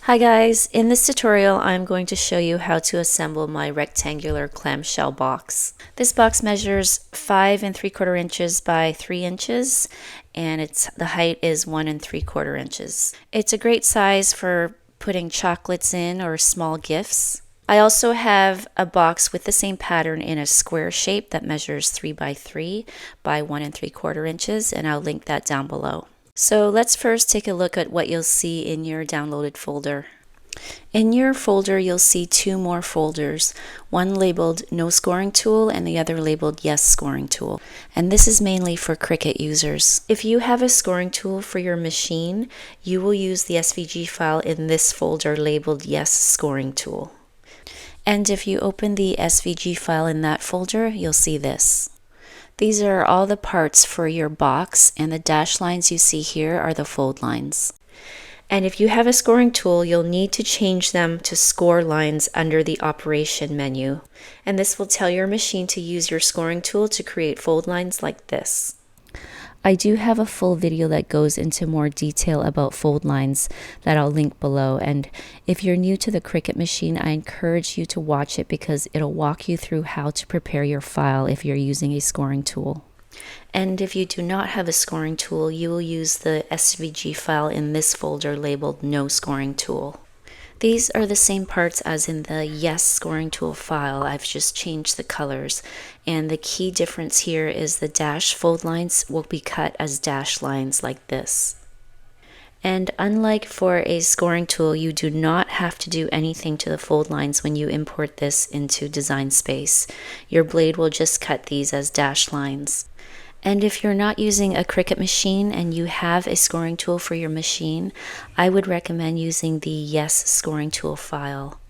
Hi guys, in this tutorial I'm going to show you how to assemble my rectangular clamshell box. This box measures 5 3/4 inches by 3 inches and the height is 1 3/4 inches. It's a great size for putting chocolates in or small gifts. I also have a box with the same pattern in a square shape that measures 3 by 3 by 1 3/4 inches, and I'll link that down below. So let's first take a look at what you'll see in your downloaded folder. In your folder, you'll see two more folders, one labeled No Scoring Tool and the other labeled Yes Scoring Tool. And this is mainly for Cricut users. If you have a scoring tool for your machine, you will use the SVG file in this folder labeled Yes Scoring Tool. And if you open the SVG file in that folder, you'll see this. These are all the parts for your box, and the dashed lines you see here are the fold lines. And if you have a scoring tool, you'll need to change them to score lines under the operation menu. And this will tell your machine to use your scoring tool to create fold lines like this. I do have a full video that goes into more detail about fold lines that I'll link below, and if you're new to the Cricut machine, I encourage you to watch it because it'll walk you through how to prepare your file if you're using a scoring tool. And if you do not have a scoring tool, you will use the SVG file in this folder labeled No Scoring Tool. These are the same parts as in the Yes Scoring Tool file. I've just changed the colors, and the key difference here is the dash fold lines will be cut as dash lines like this. And unlike for a scoring tool, you do not have to do anything to the fold lines when you import this into Design Space. Your blade will just cut these as dash lines. And if you're not using a Cricut machine and you have a scoring tool for your machine, I would recommend using the Yes Scoring Tool file.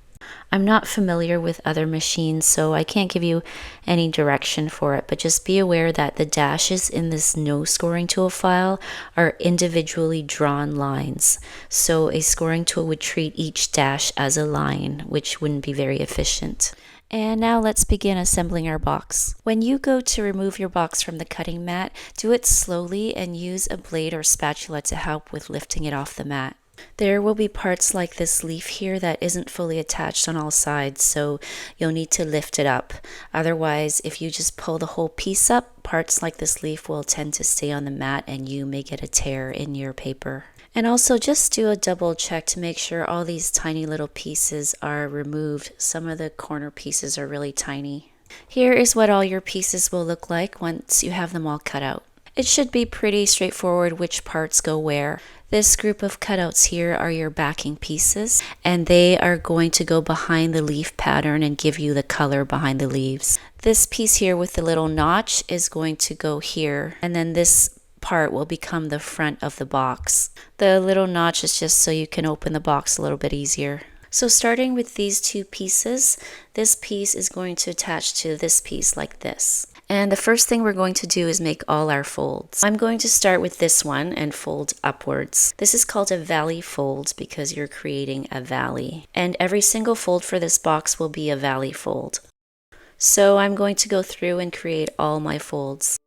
I'm not familiar with other machines, so I can't give you any direction for it, but just be aware that the dashes in this No Scoring Tool file are individually drawn lines. So a scoring tool would treat each dash as a line, which wouldn't be very efficient. And now let's begin assembling our box. When you go to remove your box from the cutting mat, do it slowly and use a blade or spatula to help with lifting it off the mat. There will be parts like this leaf here that isn't fully attached on all sides, so you'll need to lift it up. Otherwise, if you just pull the whole piece up, parts like this leaf will tend to stay on the mat and you may get a tear in your paper. And also just do a double check to make sure all these tiny little pieces are removed. Some of the corner pieces are really tiny. Here is what all your pieces will look like once you have them all cut out. It should be pretty straightforward which parts go where. This group of cutouts here are your backing pieces, and they are going to go behind the leaf pattern and give you the color behind the leaves. This piece here with the little notch is going to go here, and then this part will become the front of the box. The little notch is just so you can open the box a little bit easier. So starting with these two pieces, this piece is going to attach to this piece like this. And the first thing we're going to do is make all our folds. I'm going to start with this one and fold upwards. This is called a valley fold because you're creating a valley. And every single fold for this box will be a valley fold. So I'm going to go through and create all my folds.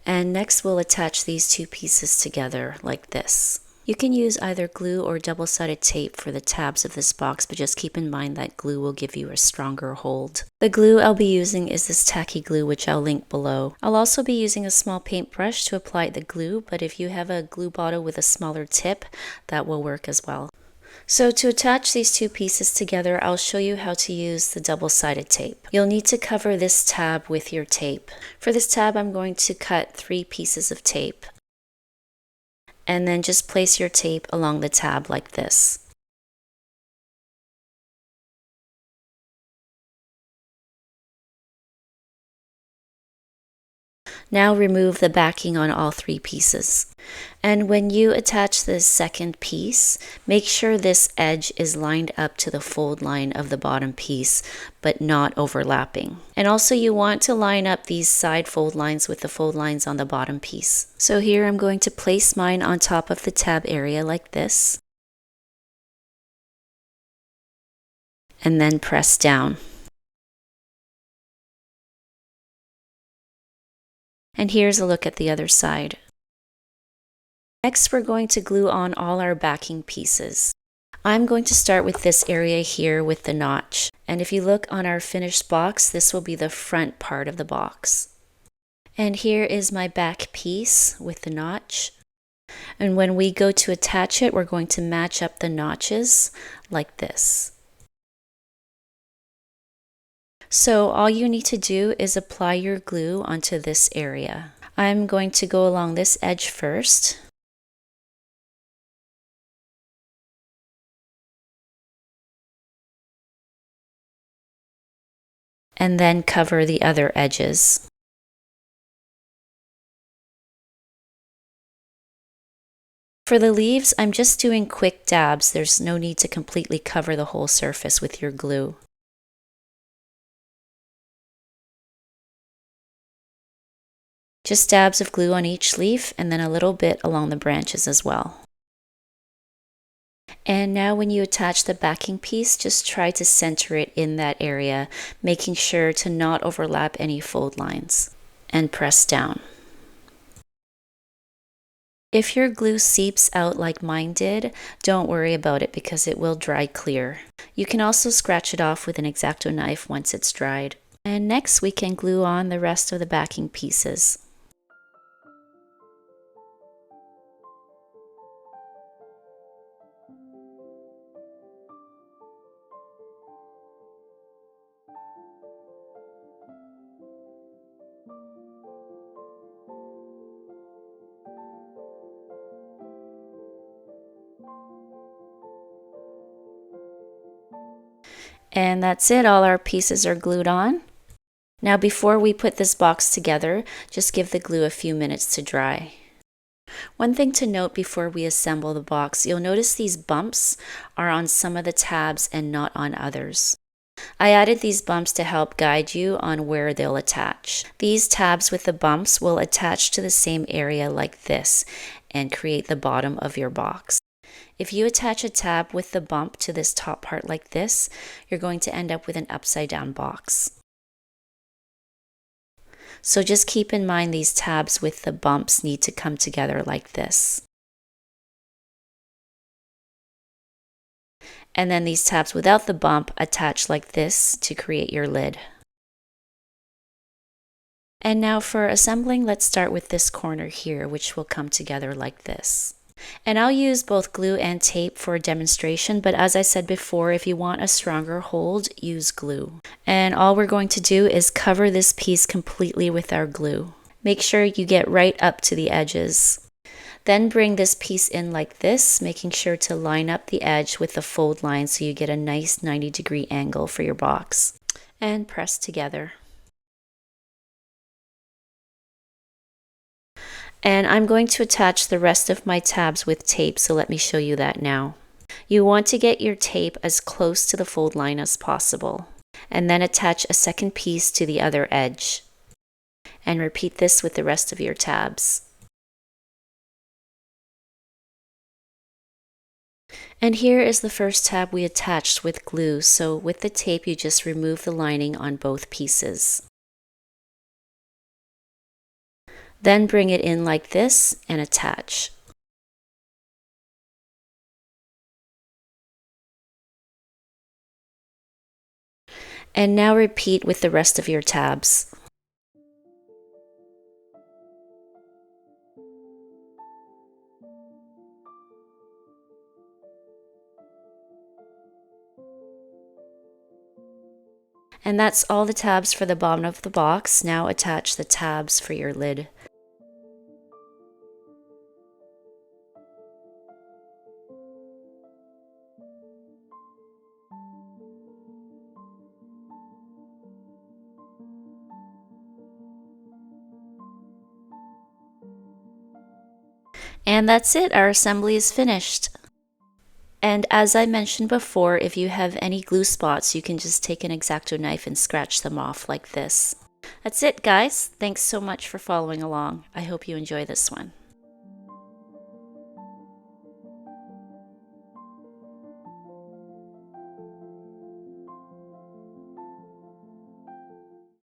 And next we'll attach these two pieces together like this. You can use either glue or double-sided tape for the tabs of this box, but just keep in mind that glue will give you a stronger hold. The glue I'll be using is this tacky glue, which I'll link below. I'll also be using a small paintbrush to apply the glue, but if you have a glue bottle with a smaller tip, that will work as well. So to attach these two pieces together, I'll show you how to use the double-sided tape. You'll need to cover this tab with your tape. For this tab, I'm going to cut 3 pieces of tape. And then just place your tape along the tab like this. Now remove the backing on all 3 pieces. And when you attach the second piece, make sure this edge is lined up to the fold line of the bottom piece, but not overlapping. And also you want to line up these side fold lines with the fold lines on the bottom piece. So here I'm going to place mine on top of the tab area like this. and then press down. And here's a look at the other side. Next, we're going to glue on all our backing pieces. I'm going to start with this area here with the notch. And if you look on our finished box, this will be the front part of the box. And here is my back piece with the notch. And when we go to attach it, we're going to match up the notches like this. So all you need to do is apply your glue onto this area. I'm going to go along this edge first. And then cover the other edges. For the leaves, I'm just doing quick dabs. There's no need to completely cover the whole surface with your glue. Just dabs of glue on each leaf and then a little bit along the branches as well. And now when you attach the backing piece, just try to center it in that area, making sure to not overlap any fold lines, and press down. If your glue seeps out like mine did, don't worry about it because it will dry clear. You can also scratch it off with an X-Acto knife once it's dried. And next we can glue on the rest of the backing pieces. And that's it, all our pieces are glued on. Now before we put this box together, just give the glue a few minutes to dry. One thing to note before we assemble the box, you'll notice these bumps are on some of the tabs and not on others. I added these bumps to help guide you on where they'll attach. These tabs with the bumps will attach to the same area like this and create the bottom of your box. If you attach a tab with the bump to this top part like this, you're going to end up with an upside down box. So just keep in mind these tabs with the bumps need to come together like this. And then these tabs without the bump attach like this to create your lid. And now for assembling, let's start with this corner here, which will come together like this. And I'll use both glue and tape for a demonstration, but as I said before, if you want a stronger hold, use glue. And all we're going to do is cover this piece completely with our glue. Make sure you get right up to the edges. Then bring this piece in like this, making sure to line up the edge with the fold line so you get a nice 90-degree angle for your box. And press together. And I'm going to attach the rest of my tabs with tape, so let me show you that now. You want to get your tape as close to the fold line as possible, and then attach a second piece to the other edge. And repeat this with the rest of your tabs. And here is the first tab we attached with glue, so with the tape you just remove the lining on both pieces. Then bring it in like this and attach. And now repeat with the rest of your tabs. And that's all the tabs for the bottom of the box. Now attach the tabs for your lid. And that's it, our assembly is finished. And as I mentioned before, if you have any glue spots, you can just take an X-Acto knife and scratch them off like this. That's it, guys. Thanks so much for following along. I hope you enjoy this one.